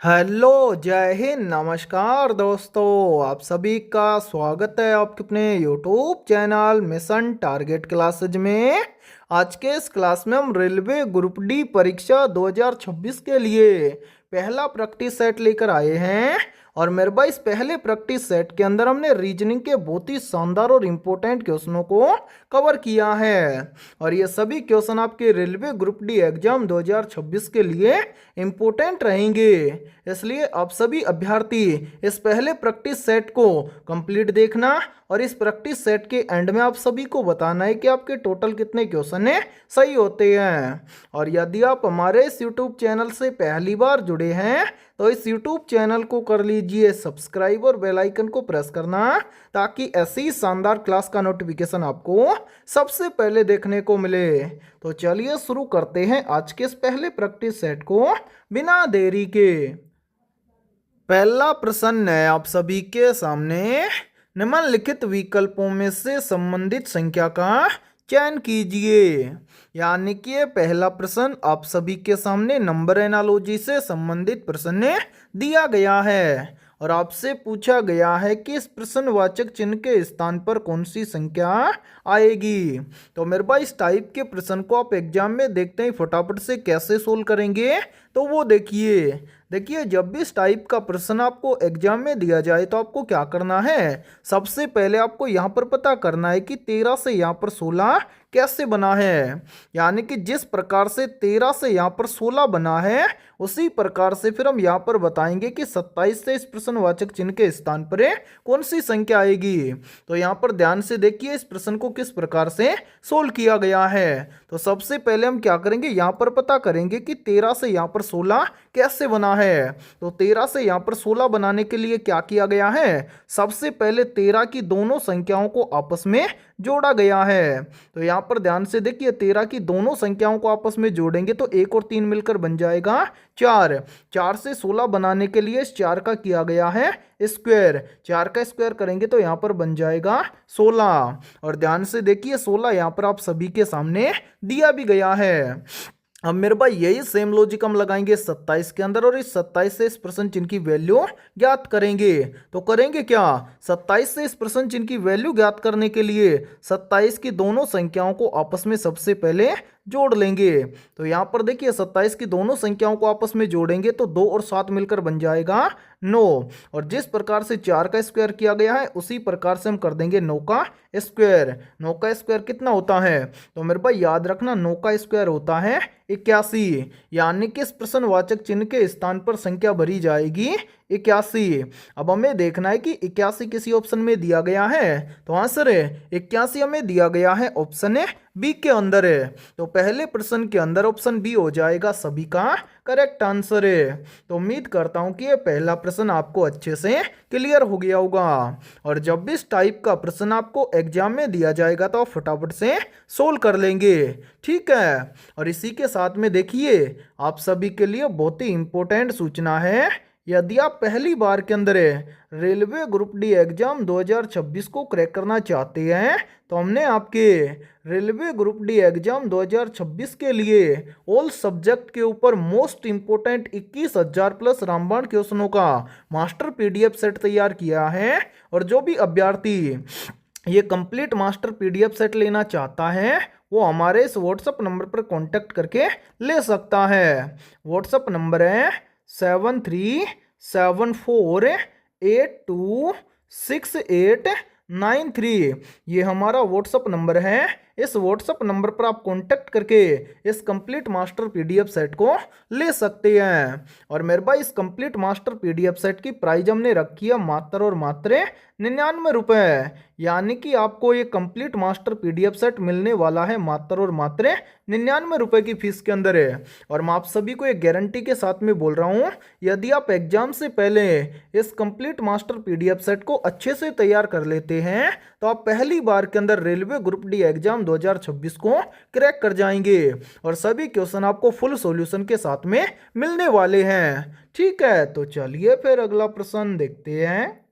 Hello, जय हिंद, नमस्कार दोस्तों। आप सभी का स्वागत है आपके अपने YouTube channel mission target classes में। आज के इस क्लास में हम रेलवे ग्रुप डी परीक्षा 2026 के लिए पहला प्रैक्टिस सेट लेकर आए हैं। और मेरे भाई इस पहले प्रैक्टिस सेट के अंदर हमने रीजनिंग के बहुत ही शानदार और इम्पोर्टेंट क्वेश्चनों को कवर किया है। और ये सभी क्वेश्चन आपके रेलवे ग्रुप डी एग्जाम 2026 के लिए इम्पोर्टेंट रहेंगे। इसलिए आप सभी अभ्यर्थी इस पहले प्रैक्टिस सेट को कंप्लीट देखना और इस प्रैक्टिस सेट के एंड में आप सभी को बताना है कि आपके टोटल कितने क्वेश्चन है सही होते हैं। और यदि आप हमारे इस यूट्यूब चैनल से पहली बार जुड़े हैं तो इस यूट्यूब चैनल को कर लीजिए सब्सक्राइब और बेल आइकन को प्रेस करना, ताकि ऐसी शानदार क्लास का नोटिफिकेशन आपको सबसे पहले देखने को मिले। तो चलिए शुरू करते हैं आज के इस पहले प्रैक्टिस सेट को बिना देरी के। पहला प्रश्न है आप सभी के सामने, निम्नलिखित विकल्पों में से संबंधित संख्या का चयन कीजिए। यानी कि ये पहला प्रश्न आप सभी के सामने नंबर एनालॉजी से संबंधित प्रश्न दिया गया है और आपसे पूछा गया है कि इस प्रश्नवाचक चिन्ह के स्थान पर कौन सी संख्या आएगी। तो मेरे भाई इस टाइप के प्रश्न को आप एग्जाम में देखते ही फटाफट से कैसे सोल्व करेंगे, तो वो देखिए जब भी इस टाइप का प्रश्न आपको एग्जाम में दिया जाए तो आपको क्या करना है, सबसे पहले आपको यहाँ पर पता करना है कि 13 से यहाँ पर 16 कैसे बना है। यानी कि जिस प्रकार से 13 से यहाँ पर 16 बना है उसी प्रकार से फिर हम यहाँ पर बताएंगे कि 27 से इस प्रश्नवाचक चिन्ह के स्थान पर कौन सी संख्या आएगी। तो यहाँ पर ध्यान से देखिए इस प्रश्न को किस प्रकार से सोल्व किया गया है। तो सबसे पहले हम क्या करेंगे, यहाँ पर पता करेंगे कि 13 से यहाँ पर 16 कैसे बना है। तो 13 से यहाँ पर 16 बनाने के लिए क्या किया गया है, सबसे पहले 13 की दोनों संख्याओं को आपस में जोड़ा गया है। तो यहाँ पर ध्यान से देखिए 13 की दोनों संख्याओं को आपस में जोड़ेंगे तो 1 और 3 मिलकर बन जाएगा 4। 4 से 16 बनाने के लिए इस 4 का किया गया है स्क्वायर, 4 का स्क्वायर करेंगे तो यहाँ पर बन जाएगा 16। और ध्यान से देखिए 16 यहाँ पर आप सभी के सामने दिया भी गया है। अब मेरे भाई यही सेम लॉजिक हम लगाएंगे 27 के अंदर और इस 27 से इस प्रश्न चिन्ह की वैल्यू ज्ञात करेंगे। तो करेंगे क्या, 27 से इस प्रश्न चिन्ह की वैल्यू ज्ञात करने के लिए 27 की दोनों संख्याओं को आपस में सबसे पहले जोड़ लेंगे। तो यहाँ पर देखिए 27 की दोनों संख्याओं को आपस में जोड़ेंगे तो 2 और 7 मिलकर बन जाएगा 9। और जिस प्रकार से 4 का स्क्वायर किया गया है उसी प्रकार से हम कर देंगे 9 का स्क्वायर। 9 का स्क्वायर कितना होता है, तो मेरे भाई याद रखना 9 का स्क्वायर होता है 81। यानी कि इस प्रश्नवाचक चिन्ह के स्थान पर संख्या भरी जाएगी 81। अब हमें देखना है कि 81 किसी ऑप्शन में दिया गया है, तो आंसर है 81 हमें दिया गया है ऑप्शन बी के अंदर है। तो पहले प्रश्न के अंदर ऑप्शन बी हो जाएगा सभी का करेक्ट आंसर है। तो उम्मीद करता हूं कि ये पहला प्रश्न आपको अच्छे से क्लियर हो गया होगा। और जब भी इस टाइप का प्रश्न आपको एग्जाम में दिया जाएगा तो आप फटाफट से सोल्व कर लेंगे, ठीक है। और इसी के साथ में देखिए आप सभी के लिए बहुत ही इंपॉर्टेंट सूचना है, यदि आप पहली बार के अंदर रेलवे ग्रुप डी एग्जाम 2026 को क्रैक करना चाहते हैं तो हमने आपके रेलवे ग्रुप डी एग्जाम 2026 के लिए ऑल सब्जेक्ट के ऊपर मोस्ट इंपोर्टेंट 21,000 प्लस रामबाण क्वेश्चनों का मास्टर पीडीएफ सेट तैयार किया है। और जो भी अभ्यर्थी ये कंप्लीट मास्टर पीडीएफ सेट लेना चाहता है वो हमारे इस व्हाट्सएप नंबर पर कांटेक्ट करके ले सकता है। व्हाट्सएप नंबर है 7374826893। ये हमारा व्हाट्सएप नंबर है। इस व्हाट्सएप नंबर पर आप कांटेक्ट करके इस कंप्लीट मास्टर पीडीएफ सेट को ले सकते हैं। और मेरे भाई इस कंप्लीट मास्टर पीडीएफ सेट की प्राइस हमने रखी है मात्र और मात्र 99 रुपये। यानी कि आपको ये कंप्लीट मास्टर पीडीएफ सेट मिलने वाला है मात्र और मात्र 99 रुपये की फीस के अंदर है। और मैं आप सभी को एक गारंटी के साथ में बोल रहा हूँ, यदि आप एग्जाम से पहले इस कंप्लीट मास्टर पीडीएफ सेट को अच्छे से तैयार कर लेते हैं तो आप पहली बार के अंदर रेलवे ग्रुप डी एग्जाम 2026 को क्रैक कर जाएंगे। और सभी क्वेश्चन आपको फुल सॉल्यूशन के साथ में मिलने वाले हैं, ठीक है। तो चलिए फिर अगला प्रश्न देखते हैं।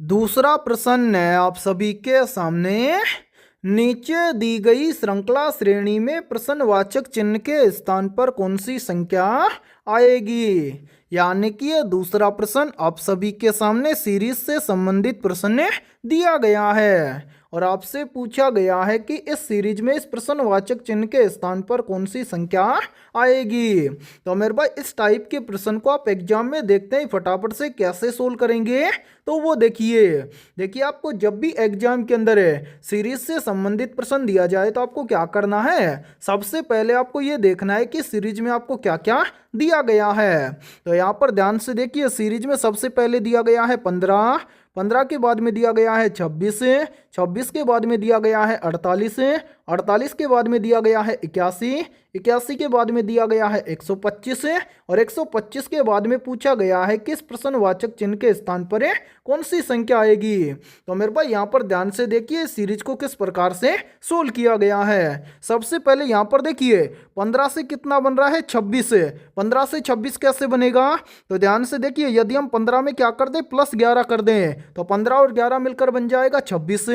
दूसरा प्रश्न है आप सभी के सामने, नीचे दी गई श्रृंखला श्रेणी में प्रश्नवाचक चिन्ह के स्थान पर कौन सी संख्या आएगी। यानी कि ये दूसरा प्रश्न आप सभी के सामने सीरीज से संबंधित प्रश्न दिया गया है और आपसे पूछा गया है कि इस सीरीज में इस प्रश्नवाचक चिन्ह के स्थान पर कौन सी संख्या आएगी। तो मेरे भाई इस टाइप के प्रश्न को आप एग्जाम में देखते हैं फटाफट से कैसे सोल्व करेंगे। तो वो देखिए आपको जब भी एग्जाम के अंदर सीरीज से संबंधित प्रश्न दिया जाए तो आपको क्या करना है, सबसे पहले आपको ये देखना है कि सीरीज में आपको क्या क्या दिया गया है। तो यहाँ पर ध्यान से देखिए सीरीज में सबसे पहले दिया गया है 15, 15 के बाद में दिया गया है 26, 26 के बाद में दिया गया है 48, 48 के बाद में दिया गया है 81, 81 के बाद में दिया गया है 125 और 125 के बाद में पूछा गया है किस प्रश्नवाचक चिन्ह के स्थान पर कौन सी संख्या आएगी। तो मेरे भाई यहाँ पर ध्यान से देखिए सीरीज को किस प्रकार से सोल्व किया गया है। सबसे पहले यहाँ पर देखिए 15 से कितना बन रहा है 26, 15 से 26 कैसे बनेगा। तो ध्यान से देखिए यदि हम 15 में क्या कर दें +11 कर दें तो 15 और 11 मिलकर बन जाएगा 26।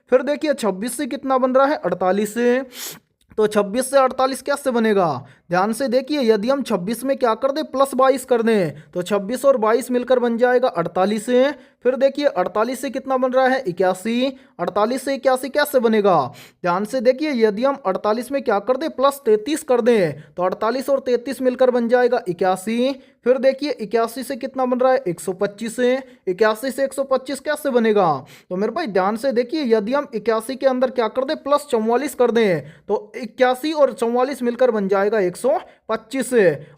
फिर देखिए 26 से कितना बन रहा है 48, तो 26 से 48 कैसे बनेगा। ध्यान से देखिए यदि हम 26 में क्या कर दें +22 कर दें तो 26 और 22 मिलकर बन जाएगा 48। फिर देखिए 48 से कितना बन रहा है 81, 48 से 81 कैसे बनेगा। ध्यान से देखिए यदि हम 48 में क्या कर दें +33 कर दें तो 48 और 33 मिलकर बन जाएगा 81। फिर देखिए 81 से कितना बन रहा है 125, 81 से 125 कैसे बनेगा। तो मेरे भाई ध्यान से देखिए यदि हम 81 के अंदर क्या कर दें +44 कर दें तो 81 और 44 मिलकर बन जाएगा 125।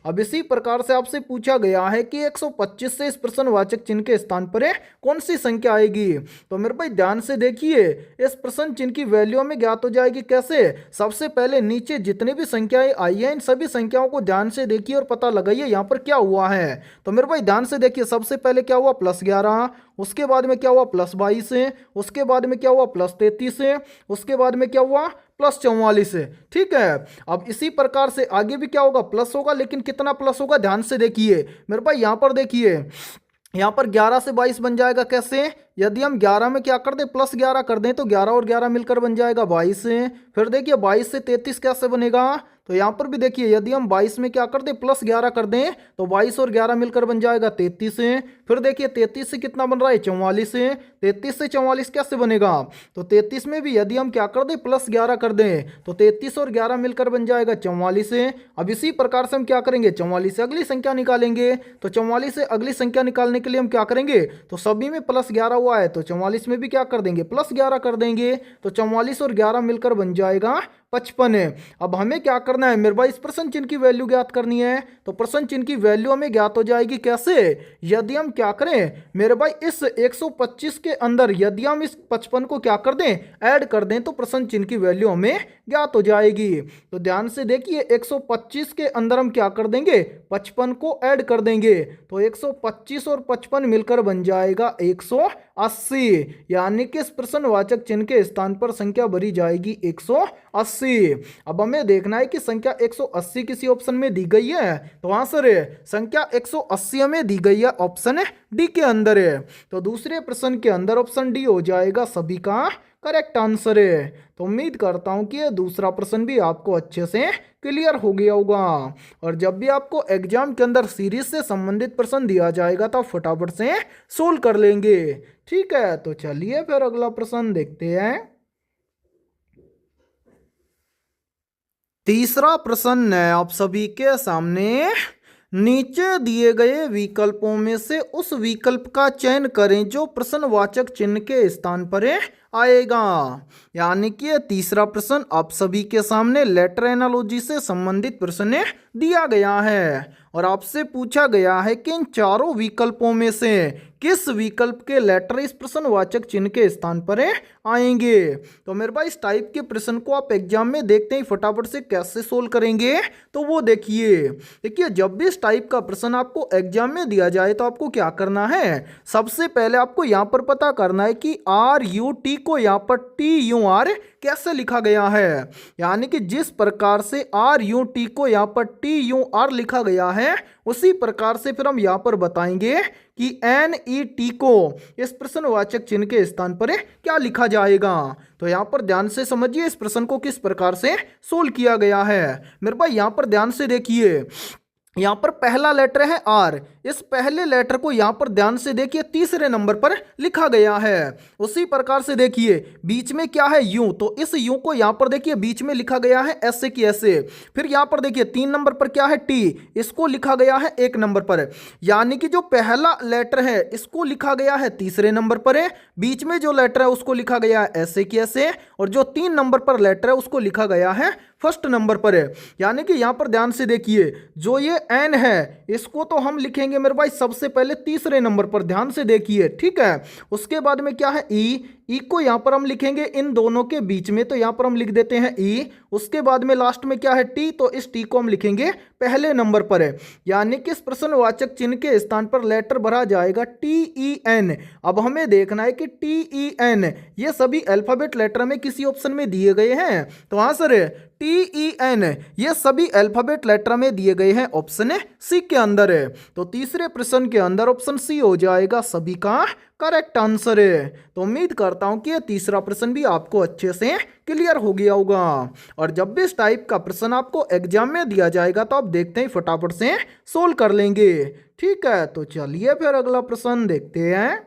अब इसी प्रकार से आपसे पूछा गया है कि 125 से इस प्रश्नवाचक चिन्ह के स्थान पर कौन सी संख्या आएगी। तो मेरे भाई ध्यान से देखिए इस प्रश्न चिन्ह की वैल्यू हमें ज्ञात हो जाएगी कैसे। सबसे पहले नीचे जितनी भी संख्याएं आई हैं इन सभी संख्याओं को ध्यान से देखिए और पता लगाइए यहाँ पर क्या हुआ है। तो मेरे भाई ध्यान से देखिए सबसे पहले क्या हुआ +11, उसके बाद में क्या हुआ +22, उसके बाद में क्या हुआ +33, उसके बाद में क्या हुआ +44। ठीक है, अब इसी प्रकार से आगे भी क्या होगा प्लस होगा, लेकिन कितना प्लस होगा ध्यान से देखिए मेरे भाई यहाँ पर देखिए यहाँ पर 11 से 22 बन जाएगा कैसे। यदि हम 11 में क्या कर दें +11 कर दें तो 11 और 11 मिलकर बन जाएगा 22। फिर देखिए 22 से 33 कैसे बनेगा। तो यहाँ पर भी देखिए यदि हम 22 में क्या कर दें +11 कर दें तो 22 और 11 मिलकर बन जाएगा 33। फिर देखिए 33 से कितना बन रहा है 44, 33 से 44 कैसे बनेगा। तो 33 में भी यदि हम क्या कर दें +11 कर दें तो 33 और 11 मिलकर बन जाएगा 44। अब इसी प्रकार से हम क्या करेंगे 44 से अगली संख्या निकालेंगे। तो 44 से अगली संख्या निकालने के लिए हम क्या करेंगे, तो सभी में +11 हुआ है तो 44 में भी क्या कर देंगे +11 कर देंगे। तो 44 और 11 मिलकर बन जाएगा 55। अब हमें क्या करना है मेरे भाई, इस प्रश्न चिन्ह की वैल्यू ज्ञात करनी है। तो प्रश्न चिन्ह की वैल्यू हमें ज्ञात हो जाएगी कैसे, यदि हम क्या करें मेरे भाई इस 125 के अंदर यदि हम इस 55 को क्या कर दें ऐड कर दें तो प्रश्न चिन्ह की वैल्यू हमें ज्ञात हो जाएगी। तो ध्यान से देखिए 125 के अंदर हम क्या कर देंगे 55 को ऐड कर देंगे तो 125 और 55 मिलकर बन जाएगा 180। यानी कि इस प्रश्नवाचक चिन्ह के स्थान पर संख्या भरी जाएगी 180। अब हमें देखना है कि संख्या 180 किसी ऑप्शन में दी गई है। तो आंसर है संख्या 180 में दी गई है ऑप्शन डी के अंदर है। तो दूसरे प्रश्न के अंदर ऑप्शन डी हो जाएगा सभी का करेक्ट आंसर है। तो उम्मीद करता हूं कि ये दूसरा प्रश्न भी आपको अच्छे से क्लियर हो गया होगा। और जब भी आपको एग्जाम के अंदर सीरीज से संबंधित प्रश्न दिया जाएगा तो आप फटाफट से सोल्व कर लेंगे। ठीक है, तो चलिए फिर अगला प्रश्न देखते हैं। तीसरा प्रश्न है आप सभी के सामने, नीचे दिए गए विकल्पों में से उस विकल्प का चयन करें जो प्रश्नवाचक चिन्ह के स्थान पर आएगा। यानी कि ये तीसरा प्रश्न आप सभी के सामने लेटर एनालॉजी से संबंधित प्रश्न दिया गया है और आपसे पूछा गया है कि इन चारों विकल्पों में से किस विकल्प के लेटर इस प्रश्नवाचक चिन्ह के स्थान पर आएंगे। तो मेरे भाई इस टाइप के प्रश्न को आप एग्जाम में देखते ही फटाफट से कैसे सोल्व करेंगे। तो वो देखिए जब भी इस टाइप का प्रश्न आपको एग्जाम में दिया जाए तो आपको क्या करना है, सबसे पहले आपको यहाँ पर पता करना है कि RUT को यहाँ पर टी यू आर कैसे लिखा गया है, यानी कि जिस प्रकार से आर यू टी को यहाँ पर टी यू आर लिखा गया है उसी प्रकार से फिर हम यहाँ पर बताएंगे कि एन ई टी को इस प्रश्नवाचक चिन्ह के स्थान पर क्या लिखा जाएगा। तो यहाँ पर ध्यान से समझिए इस प्रश्न को किस प्रकार से सोल्व किया गया है। मेरे भाई यहाँ पर ध्यान से देखिए, यहाँ पर पहला लेटर है आर, इस पहले लेटर को यहाँ पर ध्यान से देखिए तीसरे नंबर पर लिखा गया है। उसी प्रकार से देखिए बीच में क्या है यू, तो इस यू को यहाँ पर देखिए बीच में लिखा गया है ऐसे की ऐसे। फिर यहाँ पर देखिए 3 नंबर पर क्या है टी, इसको लिखा गया है 1 नंबर पर, यानी कि जो पहला लेटर है इसको लिखा गया है तीसरे नंबर पर है, बीच में जो लेटर है उसको लिखा गया है ऐसे की ऐसे, और जो 3 नंबर पर लेटर है उसको लिखा गया है फर्स्ट नंबर पर है। यानी कि यहाँ पर ध्यान से देखिए जो ये एन है इसको तो हम लिखेंगे मेरे भाई सबसे पहले तीसरे नंबर पर, ध्यान से देखिए, ठीक है। उसके बाद में क्या है ई को यहाँ पर हम लिखेंगे इन दोनों के बीच में, तो यहाँ पर हम लिख देते हैं ई। उसके बाद में लास्ट में क्या है टी, तो इस टी को हम लिखेंगे पहले नंबर पर है, यानी कि इस प्रश्नवाचक चिन्ह के स्थान पर लेटर भरा जाएगा टी ई एन। अब हमें देखना है कि टी ई एन ये सभी अल्फाबेट लेटर में किसी ऑप्शन में दिए गए हैं, तो हाँ सर टी ई एन ये सभी अल्फाबेट लेटर में दिए गए हैं ऑप्शन सी के अंदर है। तो तीसरे प्रश्न के अंदर ऑप्शन सी हो जाएगा सभी का करेक्ट आंसर है। तो उम्मीद करता हूं कि ये तीसरा प्रश्न भी आपको अच्छे से क्लियर हो गया होगा। और जब भी इस टाइप का प्रश्न आपको एग्जाम में दिया जाएगा तो आप देखते ही फटाफट से सोल्व कर लेंगे, ठीक है। तो चलिए फिर अगला प्रश्न देखते हैं।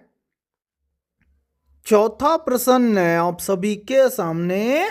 चौथा प्रश्न है आप सभी के सामने।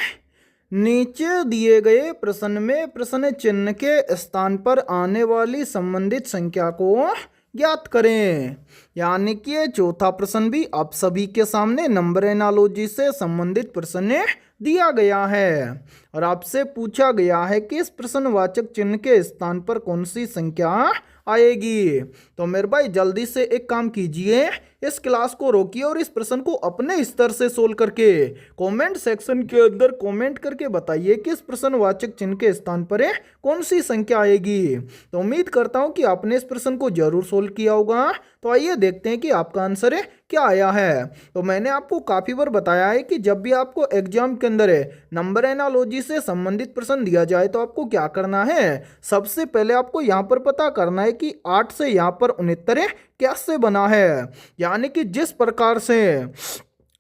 नीचे दिए गए प्रश्न में प्रश्न चिन्ह के स्थान पर आने वाली संबंधित संख्या को ज्ञात करें। यानी कि ये चौथा प्रश्न भी आप सभी के सामने नंबर एनालॉजी से संबंधित प्रश्न दिया गया है और आपसे पूछा गया है कि इस प्रश्नवाचक चिन्ह के स्थान पर कौन सी संख्या आएगी। तो मेरे भाई जल्दी से एक काम कीजिए, इस क्लास को रोकिए और इस प्रश्न को अपने स्तर से सोल्व करके कमेंट सेक्शन के अंदर कमेंट करके बताइए कि इस प्रश्नवाचक चिन्ह के स्थान पर कौन सी संख्या आएगी। तो उम्मीद करता हूं कि आपने इस प्रश्न को जरूर सोल्व किया होगा। तो आइए देखते हैं कि आपका आंसर क्या आया है। तो मैंने आपको काफी बार बताया है कि जब भी आपको एग्जाम के अंदर नंबर एनालॉजी से संबंधित प्रश्न दिया जाए तो आपको क्या करना है, सबसे पहले आपको यहाँ पर पता करना है कि 8 से यहाँ पर 69 कैसे बना है। यानी कि जिस प्रकार से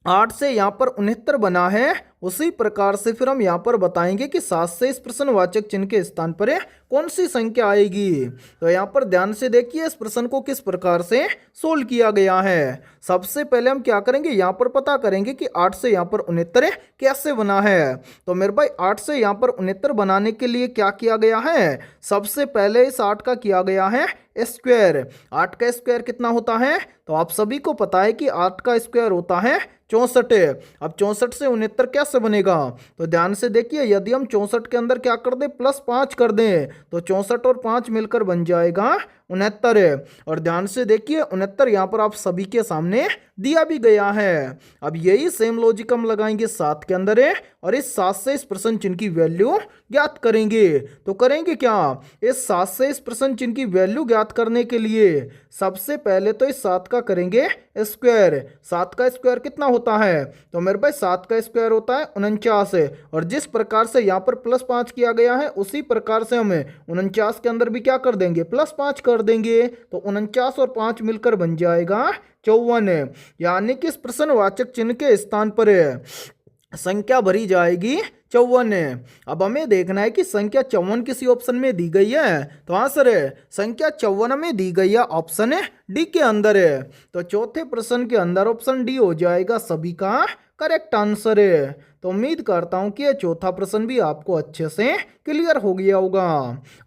8 से यहाँ पर 69 बना है उसी प्रकार से फिर हम यहाँ पर बताएंगे कि 7 से इस प्रश्नवाचक चिन्ह के स्थान पर कौन सी संख्या आएगी। तो यहाँ पर ध्यान से देखिए इस प्रश्न को किस प्रकार से सोल्व किया गया है। सबसे पहले हम क्या करेंगे, यहाँ पर पता करेंगे कि 8 से यहाँ पर 69 कैसे बना है। तो मेरे भाई 8 से यहाँ पर 69 बनाने के लिए क्या किया गया है, सबसे पहले इस 8 का किया गया है स्क्वायर। 8 का स्क्वायर कितना होता है, तो आप सभी को पता है कि 8 का स्क्वायर होता है 64। अब 64 से 69 कैसे बनेगा, तो ध्यान से देखिए यदि हम 64 के अंदर क्या कर दें +5 कर दें तो 64 और 5 मिलकर बन जाएगा 69। और ध्यान से देखिए 69 यहाँ पर आप सभी के सामने दिया भी गया है। अब यही सेम लॉजिक हम लगाएंगे 7 के अंदर और इस 7 से इस प्रश्न चिन्ह की वैल्यू ज्ञात करेंगे। तो करेंगे क्या, इस 7 से इस प्रश्न चिन्ह की वैल्यू ज्ञात करने के लिए सबसे पहले तो इस 7 का करेंगे स्क्वायर। 7 का स्क्वायर कितना होता है, तो मेरे भाई 7 का स्क्वायर होता है 49। और जिस प्रकार से यहाँ पर +5 किया गया है उसी प्रकार से हमें 49 के अंदर भी क्या कर देंगे +5 कर देंगे। तो 49 और 5 मिलकर बन जाएगा 54। यानी कि इस प्रश्नवाचक चिन्ह के स्थान पर संख्या भरी जाएगी 54। अब हमें देखना है कि संख्या 54 किसी ऑप्शन में दी गई है, तो हाँ सर संख्या 54 में दी गई है ऑप्शन डी के अंदर है। तो चौथे प्रश्न के अंदर ऑप्शन डी हो जाएगा सभी का करेक्ट आंसर है। तो उम्मीद करता हूं कि यह चौथा प्रश्न भी आपको अच्छे से क्लियर हो गया होगा।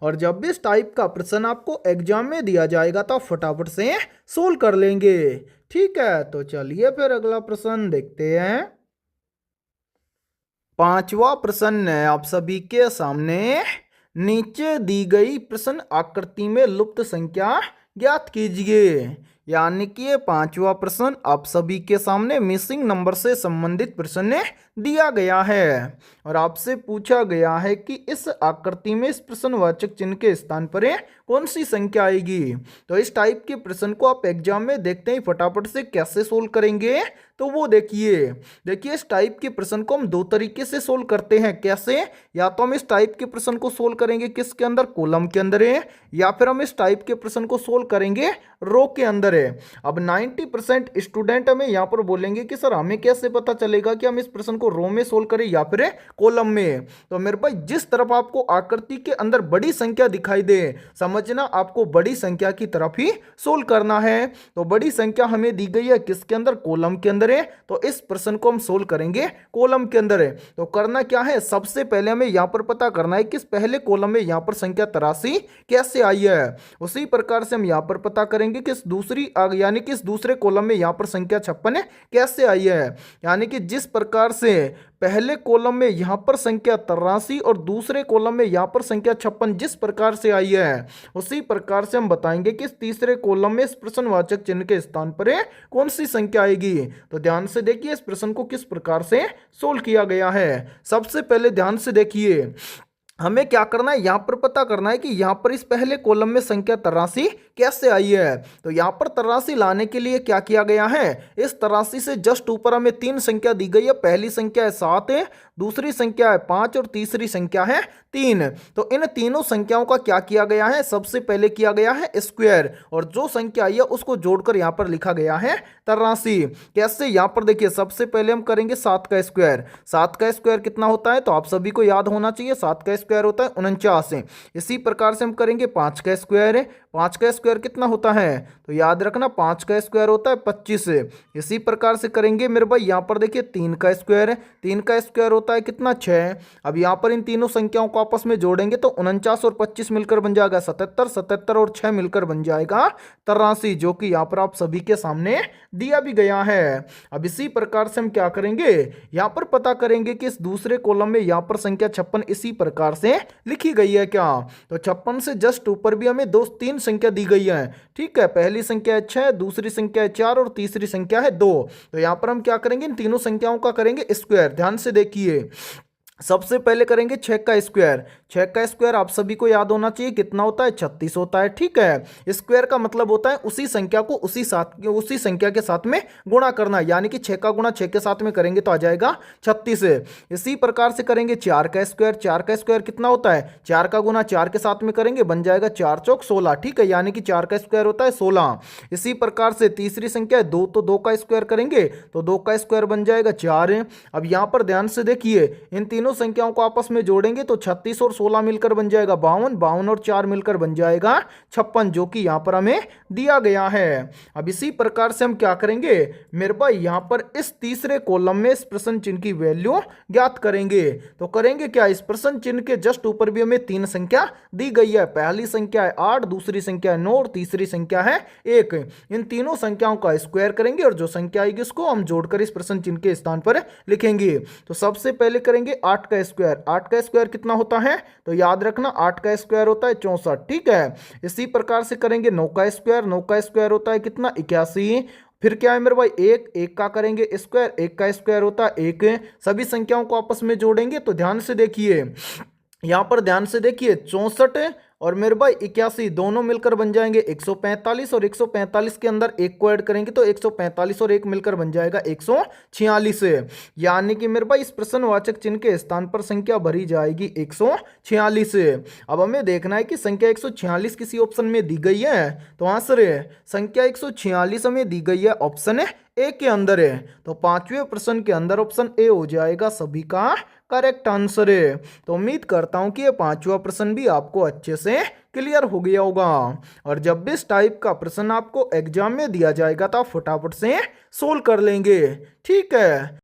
और जब भी इस टाइप का प्रश्न आपको एग्जाम में दिया जाएगा तो आप फटाफट से सोल्व कर लेंगे, ठीक है। तो चलिए फिर अगला प्रश्न देखते हैं। पांचवा प्रश्न है आप सभी के सामने। नीचे दी गई प्रश्न आकृति में लुप्त संख्या ज्ञात कीजिए। यानी कि ये पांचवा प्रश्न आप सभी के सामने मिसिंग नंबर से संबंधित प्रश्न दिया गया है और आपसे पूछा गया है कि इस आकृति में इस प्रश्नवाचक चिन्ह के स्थान पर कौन सी संख्या आएगी। तो इस टाइप के प्रश्न को आप एग्जाम में देखते ही फटाफट से कैसे सोल्व करेंगे, तो वो देखिए इस टाइप के प्रश्न को हम दो तरीके से सोल्व करते हैं। कैसे? या तो हम इस टाइप के प्रश्न को सोल्व करेंगे किसके अंदर, कॉलम के अंदर है, या फिर हम इस टाइप के प्रश्न को सोल्व करेंगे रो के अंदर है। अब 90% स्टूडेंट हमें यहाँ पर बोलेंगे कि सर हमें कैसे पता चलेगा कि हम इस प्रश्न को रो में सोल्व करें या फिर कॉलम में। तो मेरे भाई जिस तरफ आपको आकृति के अंदर बड़ी संख्या दिखाई दे, समझना आपको बड़ी संख्या की तरफ ही सोल्व करना है। तो बड़ी संख्या हमें दी गई है किसके अंदर, कॉलम के अंदर है, तो इस प्रश्न को हम सोल्व करेंगे कॉलम के अंदर है। तो करना क्या है, सबसे पहले हमें यहां पर पता करना है कि इस पहले कॉलम में यहां पर संख्या 83 कैसे आई है। उसी प्रकार से हम यहां पर पता करेंगे कि इस दूसरी यानी कि इस दूसरे कॉलम में यहां पर संख्या 56 कैसे आई है। यानी कि जिस प्रकार से पहले कॉलम में यहां पर संख्या 83 और दूसरे कॉलम में यहां पर संख्या 56 जिस प्रकार से आई है, उसी प्रकार से हम बताएंगे कि इस तीसरे कॉलम में इस प्रश्नवाचक चिन्ह के स्थान पर कौन सी संख्या आएगी। तो ध्यान से देखिए इस प्रश्न को किस प्रकार से सोल्व किया गया है। सबसे पहले ध्यान से देखिए हमें क्या करना है, यहां पर पता करना है कि यहां पर इस पहले कॉलम में संख्या 83 कैसे आई है। तो यहां पर 83 लाने के लिए क्या किया गया है, इस 83 से जस्ट ऊपर हमें तीन संख्या दी गई है। पहली संख्या है 7 है, दूसरी संख्या है 5 और तीसरी संख्या है 3। तो इन तीनों संख्याओं का क्या किया गया है, सबसे पहले किया गया है स्क्वायर, और जो संख्या आई है उसको जोड़कर यहां पर लिखा गया है 83। कैसे, यहां पर देखिए सबसे पहले हम करेंगे 7 का स्क्वायर। 7 का स्क्वायर कितना होता है, तो आप सभी को याद होना चाहिए 7 का स्क्वायर होता है 49। इसी प्रकार से हम करेंगे 5 का स्क्वायर है। 5 का स्क्वायर कितना होता है, तो याद रखना 5 का स्क्वायर होता है 25। इसी प्रकार से करेंगे मेरे भाई यहां पर देखिए 3 का स्क्वायर है। 3 का स्क्वायर होता है कितना, 6। अब यहां पर इन तीनों संख्याओं को आपस में जोड़ेंगे तो 49 और 25 मिलकर बन जाएगा 77, 77 और 6 मिलकर बन जाएगा 83, जो कि यहां पर आप सभी के सामने दिया भी गया है। अब इसी प्रकार से हम क्या करेंगे, यहां पर पता करेंगे कि इस दूसरे कॉलम में यहां पर संख्या 56 इसी प्रकार से लिखी गई है क्या। तो 56 से जस्ट ऊपर भी हमें तीन संख्या दी गई है। ठीक है, पहली संख्या है 6, दूसरी संख्या है 4 और तीसरी संख्या है 2। तो यहां पर हम क्या करेंगे, इन तीनों संख्याओं का करेंगे स्क्वायर। ध्यान से देखिए सबसे पहले करेंगे 6 का स्क्वायर। 6 का स्क्वायर आप सभी को याद होना चाहिए कितना होता है, 36 होता है। ठीक है, स्क्वायर का मतलब होता है उसी संख्या को उसी संख्या के साथ में गुणा करना, यानी कि 6 का गुणा 6 के साथ में करेंगे तो आ जाएगा 36। इसी प्रकार से करेंगे 4 का स्क्वायर। 4 का स्क्वायर कितना होता है, 4 का गुणा 4 के साथ में करेंगे बन जाएगा 4 चौक 16। ठीक है, यानी कि 4 का स्क्वायर होता है 16। इसी प्रकार से तीसरी संख्या है 2, तो 2 का स्क्वायर करेंगे तो 2 का स्क्वायर बन जाएगा 4। अब यहां पर ध्यान से देखिए इन तीनों संख्याओं को आपस में जोड़ेंगे तो 36 और 16 मिलकर बन जाएगा 52, 52 और 4 मिलकर बन जाएगा 56, जो कि यहां पर हमें दिया गया है। अब इसी प्रकार से हम क्या करेंगे मेरे भाई, यहां पर इस तीसरे कॉलम में इस प्रश्न चिन्ह की वैल्यू ज्ञात करेंगे। तो करेंगे क्या, इस प्रश्न चिन्ह के जस्ट ऊपर भी हमें तीन संख्या दी गई है। पहली संख्या है 8, दूसरी संख्या है 9 और तीसरी संख्या है 1। इन तीनों संख्याओं का स्क्वायर करेंगे और जो संख्या आएगी उसको हम जोड़कर इस प्रश्न चिन्ह के स्थान पर लिखेंगे। तो सबसे पहले करेंगे 8 का स्क्वायर। 8 का स्क्वायर कितना होता है, तो याद रखना 8 का स्क्वायर होता है 64। ठीक है, इसी प्रकार से करेंगे 9 का स्क्वायर। 9 का स्क्वायर होता है कितना, 81। फिर क्या है मेरे भाई, एक का करेंगे स्क्वायर। 1 का स्क्वायर होता है 1। सभी संख्याओं को आपस में जोड़ेंगे तो ध्यान से देखिए यहां पर, ध्यान से देखिए 64 और मेरे भाई 81 दोनों मिलकर बन जाएंगे 145, और 145 के अंदर एक को ऐड करेंगे तो 145 और 1 मिलकर बन जाएगा 146। यानी कि मेरे भाई इस प्रश्नवाचक चिन्ह के स्थान पर संख्या भरी जाएगी 146। अब हमें देखना है कि संख्या 146 किसी ऑप्शन में दी गई है, तो आंसर है संख्या 146 हमें दी गई है ऑप्शन ए के अंदर है। तो पांचवें प्रश्न के अंदर ऑप्शन ए हो जाएगा सभी का करेक्ट आंसर है। तो उम्मीद करता हूं कि ये पांचवा प्रश्न भी आपको अच्छे से क्लियर हो गया होगा, और जब भी इस टाइप का प्रश्न आपको एग्जाम में दिया जाएगा तो आप फटाफट से सोल्व कर लेंगे। ठीक है।